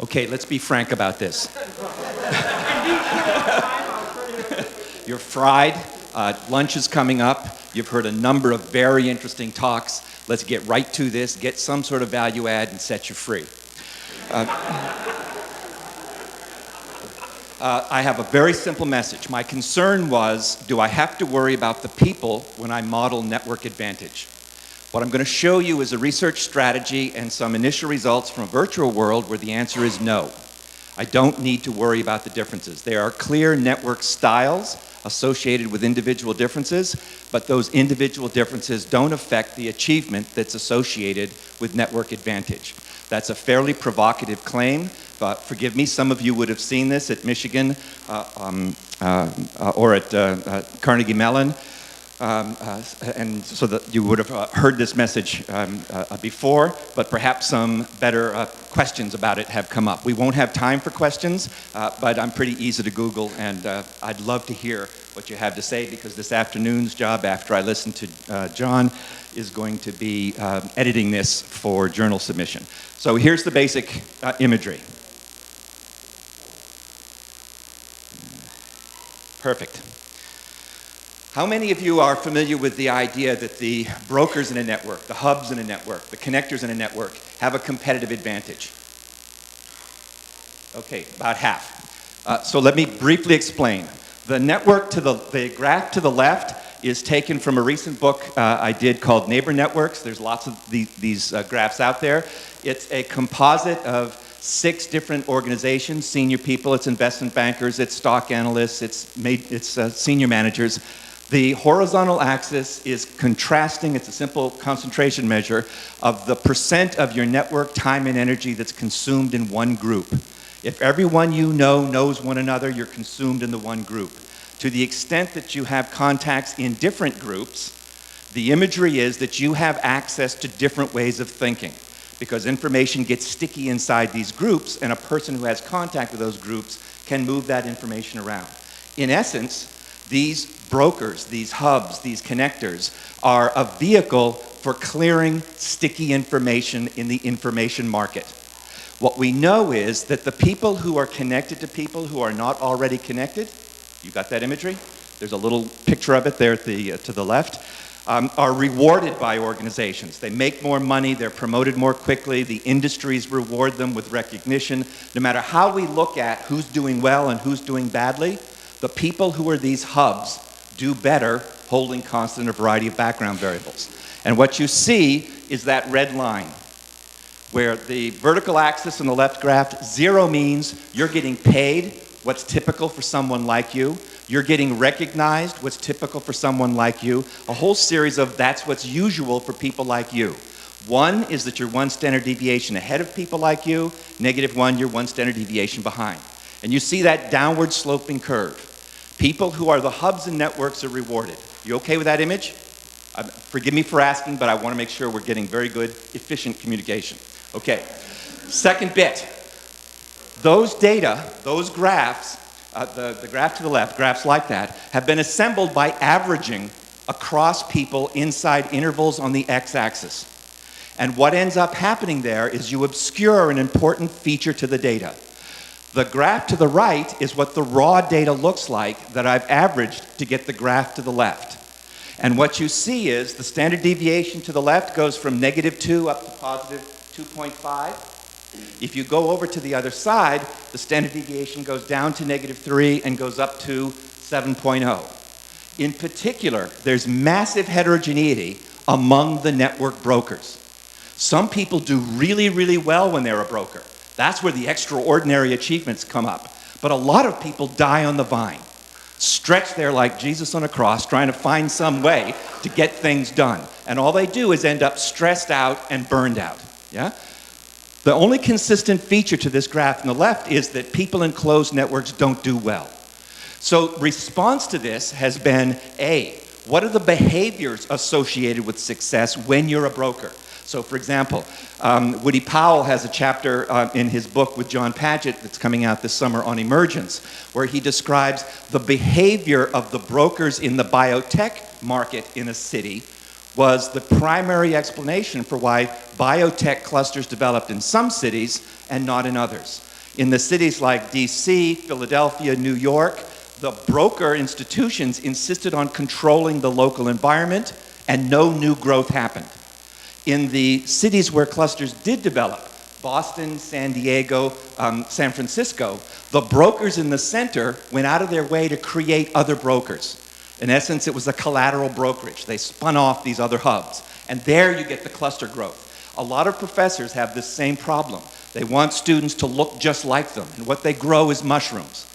Okay, let's be frank about this. You're fried. Lunch is coming up. You've heard a number of very interesting talks. Let's get right to this, get some sort of value add, and set you free. I have a very simple message. My concern was, do I have to worry about the people when I model network advantage? What I'm going to show you is a research strategy and some initial results from a virtual world where the answer is no. I don't need to worry about the differences. There are clear network styles associated with individual differences, but those individual differences don't affect the achievement that's associated with network advantage. That's a fairly provocative claim, but forgive me, some of you would have seen this at Michigan or at Carnegie Mellon, and so that you would have heard this message before, but perhaps some better questions about it have come up. We won't have time for questions, but I'm pretty easy to Google, and I'd love to hear what you have to say, because this afternoon's job, after I listen to John, is going to be editing this for journal submission. So here's the basic imagery. Perfect. How many of you are familiar with the idea that the brokers in a network, the hubs in a network, the connectors in a network have a competitive advantage? Okay, about half. So let me briefly explain. The network to the graph to the left is taken from a recent book I did called Neighbor Networks. There's lots of these graphs out there. It's a composite of 6 different organizations, senior people, it's investment bankers, it's stock analysts, it's senior managers. The horizontal axis is contrasting, it's a simple concentration measure of the percent of your network time and energy that's consumed in one group. If everyone you know knows one another, you're consumed in the one group. To the extent that you have contacts in different groups, the imagery is that you have access to different ways of thinking, because information gets sticky inside these groups, and a person who has contact with those groups can move that information around. In essence, these brokers, these hubs, these connectors are a vehicle for clearing sticky information in the information market. What we know is that the people who are connected to people who are not already connected, you got that imagery? There's a little picture of it there at to the left, are rewarded by organizations. They make more money, they're promoted more quickly, the industries reward them with recognition. No matter how we look at who's doing well and who's doing badly, the people who are these hubs do better holding constant a variety of background variables. And what you see is that red line, where the vertical axis on the left graph, 0 means you're getting paid, what's typical for someone like you. You're getting recognized, what's typical for someone like you. A whole series of that's what's usual for people like you. 1 is that you're 1 standard deviation ahead of people like you. -1, you're 1 standard deviation behind. And you see that downward sloping curve. People who are the hubs and networks are rewarded. You okay with that image? Forgive me for asking, but I want to make sure we're getting very good, efficient communication. Okay, second bit. Those data, those graphs, the graph to the left, graphs like that, have been assembled by averaging across people inside intervals on the x-axis. And what ends up happening there is you obscure an important feature to the data. The graph to the right is what the raw data looks like that I've averaged to get the graph to the left. And what you see is the standard deviation to the left goes from -2 up to +2.5. If you go over to the other side, the standard deviation goes down to -3 and goes up to 7.0. In particular, there's massive heterogeneity among the network brokers. Some people do really, really well when they're a broker. That's where the extraordinary achievements come up. But a lot of people die on the vine, stretched there like Jesus on a cross, trying to find some way to get things done. And all they do is end up stressed out and burned out. Yeah? The only consistent feature to this graph on the left is that people in closed networks don't do well. So response to this has been, A, what are the behaviors associated with success when you're a broker? So for example, Woody Powell has a chapter in his book with John Padgett that's coming out this summer on emergence, where he describes the behavior of the brokers in the biotech market in a city was the primary explanation for why biotech clusters developed in some cities and not in others. In the cities like DC, Philadelphia, New York, the broker institutions insisted on controlling the local environment, and no new growth happened. In the cities where clusters did develop, Boston, San Diego, San Francisco, the brokers in the center went out of their way to create other brokers. In essence, it was a collateral brokerage. They spun off these other hubs. And there you get the cluster growth. A lot of professors have this same problem. They want students to look just like them, and what they grow is mushrooms.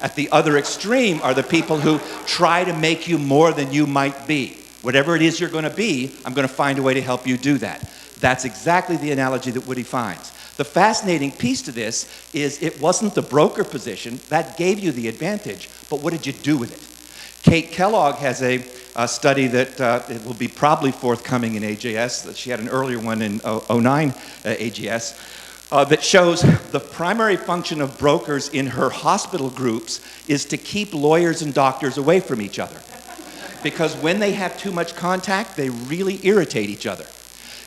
At the other extreme are the people who try to make you more than you might be. Whatever it is you're going to be, I'm going to find a way to help you do that. That's exactly the analogy that Woody finds. The fascinating piece to this is it wasn't the broker position that gave you the advantage, but what did you do with it? Kate Kellogg has a study that it will be probably forthcoming in AJS. She had an earlier one in 09 AGS that shows the primary function of brokers in her hospital groups is to keep lawyers and doctors away from each other. Because when they have too much contact, they really irritate each other.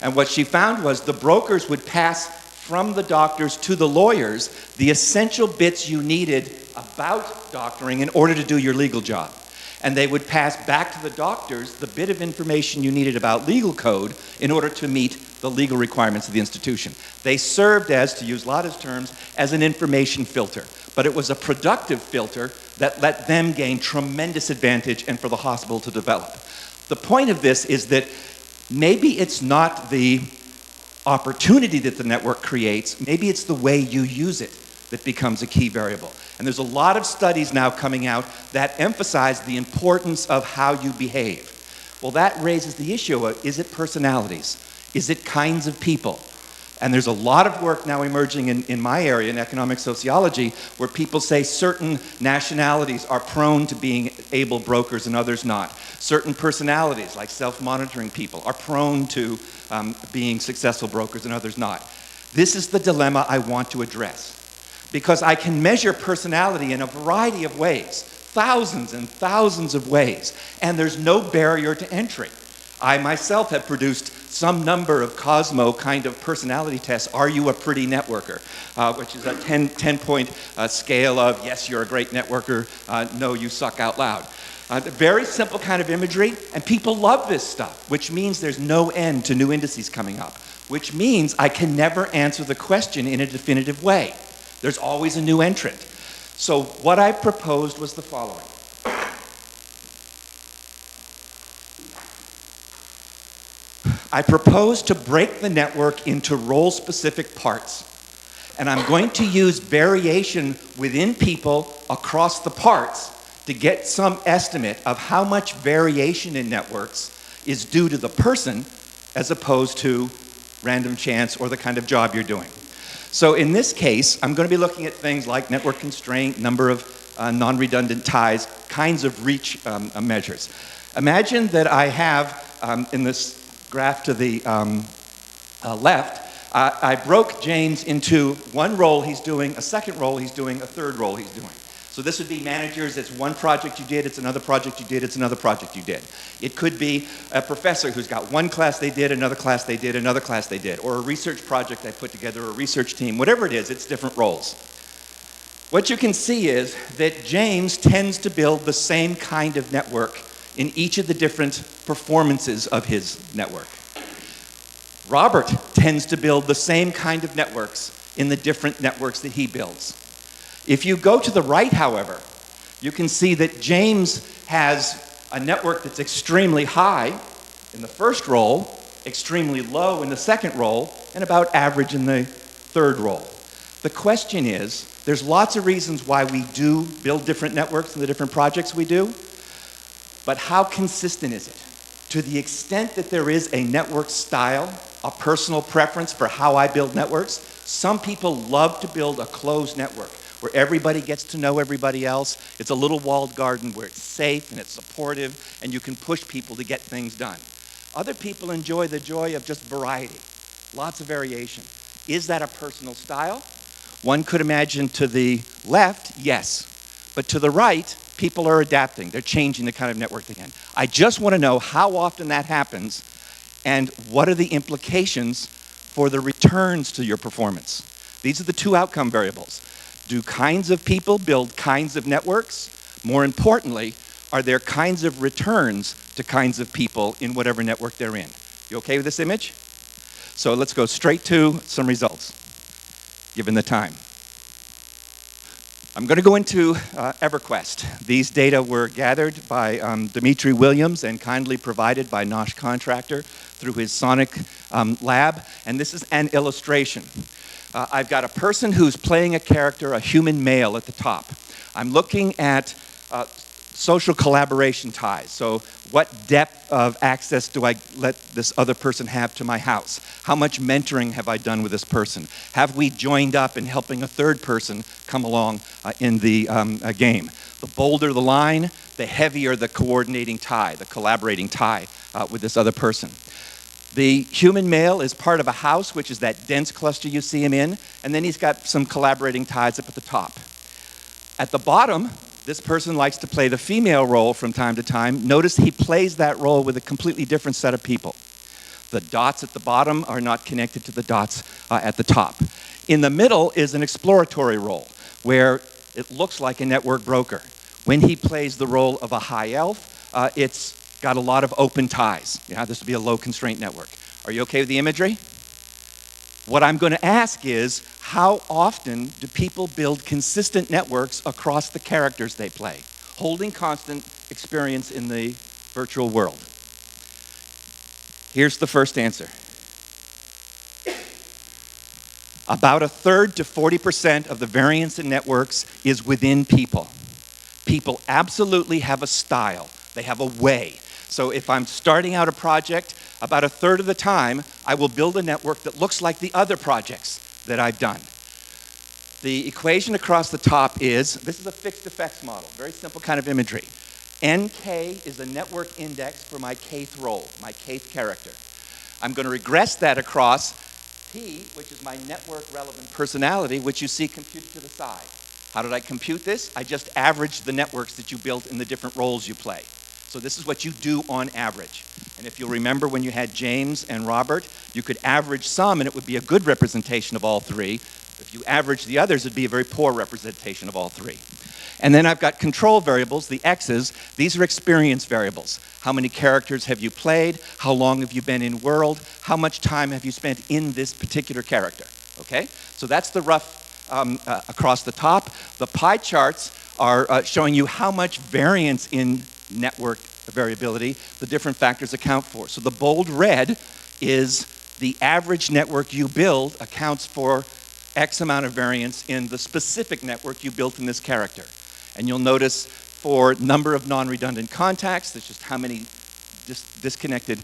And what she found was the brokers would pass from the doctors to the lawyers the essential bits you needed about doctoring in order to do your legal job. And they would pass back to the doctors the bit of information you needed about legal code in order to meet the legal requirements of the institution. They served as, to use Lada's terms, as an information filter. But it was a productive filter that let them gain tremendous advantage and for the hospital to develop. The point of this is that maybe it's not the opportunity that the network creates, maybe it's the way you use it that becomes a key variable. And there's a lot of studies now coming out that emphasize the importance of how you behave. Well, that raises the issue of, is it personalities? Is it kinds of people? And there's a lot of work now emerging in my area, in economic sociology, where people say certain nationalities are prone to being able brokers and others not. Certain personalities, like self-monitoring people, are prone to being successful brokers and others not. This is the dilemma I want to address. Because I can measure personality in a variety of ways, thousands and thousands of ways, and there's no barrier to entry. I myself have produced some number of Cosmo kind of personality tests. Are you a pretty networker? Which is a 10-point scale of, yes, you're a great networker, no, you suck out loud. Very simple kind of imagery, and people love this stuff, which means there's no end to new indices coming up, which means I can never answer the question in a definitive way. There's always a new entrant. So what I proposed was the following. I propose to break the network into role-specific parts. And I'm going to use variation within people across the parts to get some estimate of how much variation in networks is due to the person as opposed to random chance or the kind of job you're doing. So in this case, I'm going to be looking at things like network constraint, number of non-redundant ties, kinds of reach measures. Imagine that I have, in this graph to the left, I broke James into one role he's doing, a second role he's doing, a third role he's doing. So this would be managers. It's one project you did, it's another project you did, it's another project you did. It could be a professor who's got one class they did, another class they did, another class they did, or a research project I put together, or a research team, whatever it is, it's different roles. What you can see is that James tends to build the same kind of network in each of the different performances of his network. Robert tends to build the same kind of networks in the different networks that he builds. If you go to the right, however, you can see that James has a network that's extremely high in the first role, extremely low in the second role, and about average in the third role. The question is, there's lots of reasons why we do build different networks in the different projects we do, but how consistent is it? To the extent that there is a network style, a personal preference for how I build networks, some people love to build a closed network where everybody gets to know everybody else. It's a little walled garden where it's safe and it's supportive and you can push people to get things done. Other people enjoy the joy of just variety, lots of variation. Is that a personal style? One could imagine to the left, yes. But to the right, people are adapting. They're changing the kind of network they're in. I just want to know how often that happens and what are the implications for the returns to your performance. These are the two outcome variables. Do kinds of people build kinds of networks? More importantly, are there kinds of returns to kinds of people in whatever network they're in? You okay with this image? So let's go straight to some results, given the time. I'm going to go into EverQuest. These data were gathered by Dimitri Williams and kindly provided by Nosh Contractor through his Sonic lab, and this is an illustration. I've got a person who's playing a character, a human male at the top. I'm looking at social collaboration ties. So what depth of access do I let this other person have to my house? How much mentoring have I done with this person? Have we joined up in helping a third person come along in the game? The bolder the line, the heavier the coordinating tie, the collaborating tie with this other person. The human male is part of a house, which is that dense cluster you see him in, and then he's got some collaborating ties up at the top. At the bottom, this person likes to play the female role from time to time. Notice he plays that role with a completely different set of people. The dots at the bottom are not connected to the dots at the top. In the middle is an exploratory role, where it looks like a network broker. When he plays the role of a high elf, it's got a lot of open ties. Yeah, this would be a low constraint network. Are you okay with the imagery? What I'm going to ask is, how often do people build consistent networks across the characters they play, holding constant experience in the virtual world? Here's the first answer. About 1/3 to 40% of the variance in networks is within people. People absolutely have a style. They have a way. So if I'm starting out a project, about 1/3 of the time, I will build a network that looks like the other projects that I've done. The equation across the top is, this is a fixed effects model, very simple kind of imagery. NK is a network index for my kth role, my kth character. I'm going to regress that across P, which is my network relevant personality, which you see computed to the side. How did I compute this? I just averaged the networks that you built in the different roles you play. So this is what you do on average. And if you'll remember when you had James and Robert, you could average some and it would be a good representation of all three. If you average the others, it'd be a very poor representation of all three. And then I've got control variables, the X's. These are experience variables. How many characters have you played? How long have you been in world? How much time have you spent in this particular character? Okay? So that's the rough across the top. The pie charts are showing you how much variance in network variability the different factors account for. So the bold red is the average network you build accounts for X amount of variance in the specific network you built in this character. And you'll notice for number of non-redundant contacts, that's just how many disconnected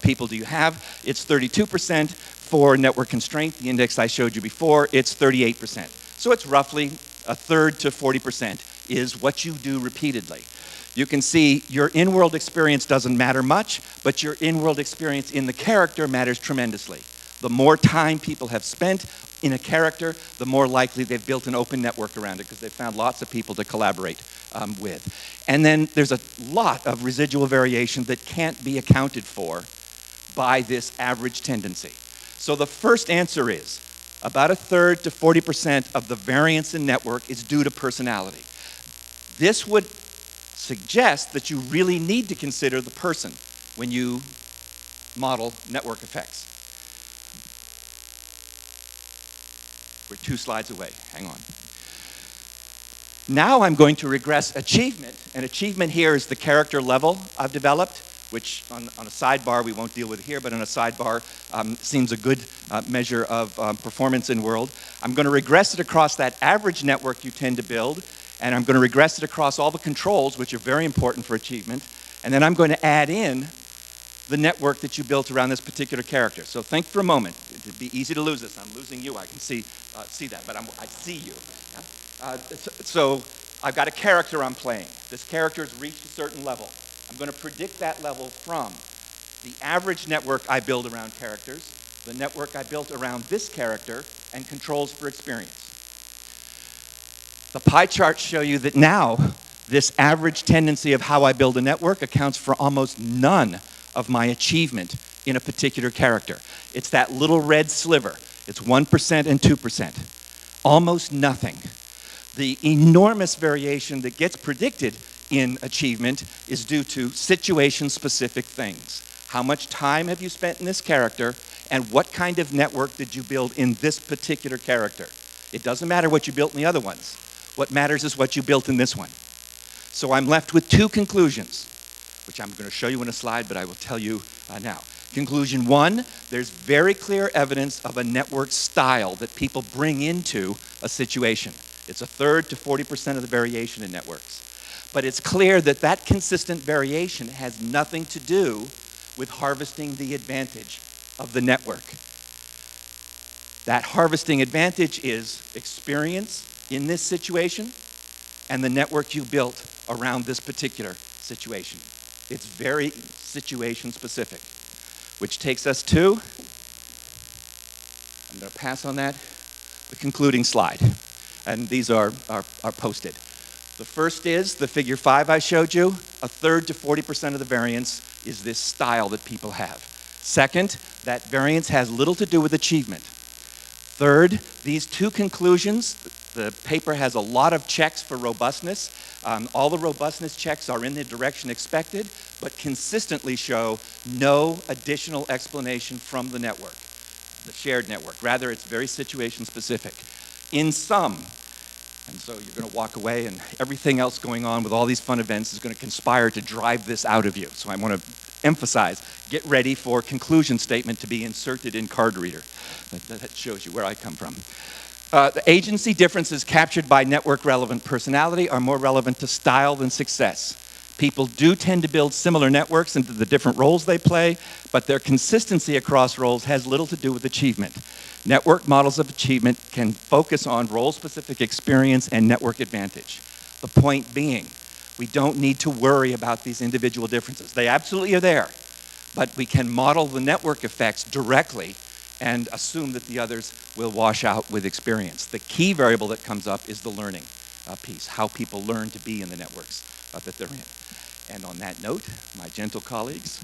people do you have. It's 32%. For network constraint, the index I showed you before, it's 38%. So it's roughly 1/3 to 40% is what you do repeatedly. You can see your in-world experience doesn't matter much, but your in-world experience in the character matters tremendously. The more time people have spent in a character, the more likely they've built an open network around it because they've found lots of people to collaborate with. And then there's a lot of residual variation that can't be accounted for by this average tendency. So the first answer is about 1/3 to 40% of the variance in network is due to personality. This would suggest that you really need to consider the person when you model network effects. We're 2 slides away. Hang on. Now I'm going to regress achievement. And achievement here is the character level I've developed, which on a sidebar, we won't deal with here, but on a sidebar seems a good measure of performance in world. I'm going to regress it across that average network you tend to build, and I'm going to regress it across all the controls, which are very important for achievement, and then I'm going to add in the network that you built around this particular character. So think for a moment. It'd be easy to lose this. I'm losing you. I can see that, but I see you. So I've got a character I'm playing. This character has reached a certain level. I'm going to predict that level from the average network I build around characters, the network I built around this character, and controls for experience. The pie charts show you that now this average tendency of how I build a network accounts for almost none of my achievement in a particular character. It's that little red sliver. It's 1% and 2%. Almost nothing. The enormous variation that gets predicted in achievement is due to situation-specific things. How much time have you spent in this character, and what kind of network did you build in this particular character? It doesn't matter what you built in the other ones. What matters is what you built in this one. So I'm left with two conclusions, which I'm going to show you in a slide, but I will tell you now. Conclusion one, there's very clear evidence of a network style that people bring into a situation. It's 1/3 to 40% of the variation in networks. But it's clear that that consistent variation has nothing to do with harvesting the advantage of the network. That harvesting advantage is experience in this situation and the network you built around this particular situation. It's very situation specific, which takes us to, I'm going to pass on that, the concluding slide. And these are posted. The first is the figure 5 I showed you. 1/3 to 40% of the variance is this style that people have. Second, that variance has little to do with achievement. Third, these two conclusions, the paper has a lot of checks for robustness. All the robustness checks are in the direction expected, but consistently show no additional explanation from the network, the shared network. Rather, it's very situation specific. In sum, and so you're going to walk away and everything else going on with all these fun events is going to conspire to drive this out of you. So I want to emphasize, get ready for conclusion statement to be inserted in card reader. That shows you where I come from. The agency differences captured by network relevant personality are more relevant to style than success. People do tend to build similar networks into the different roles they play, but their consistency across roles has little to do with achievement. Network models of achievement can focus on role-specific experience and network advantage. The point being, we don't need to worry about these individual differences. They absolutely are there, but we can model the network effects directly and assume that the others will wash out with experience. The key variable that comes up is the learning piece, how people learn to be in the networks that they're in. And on that note, my gentle colleagues,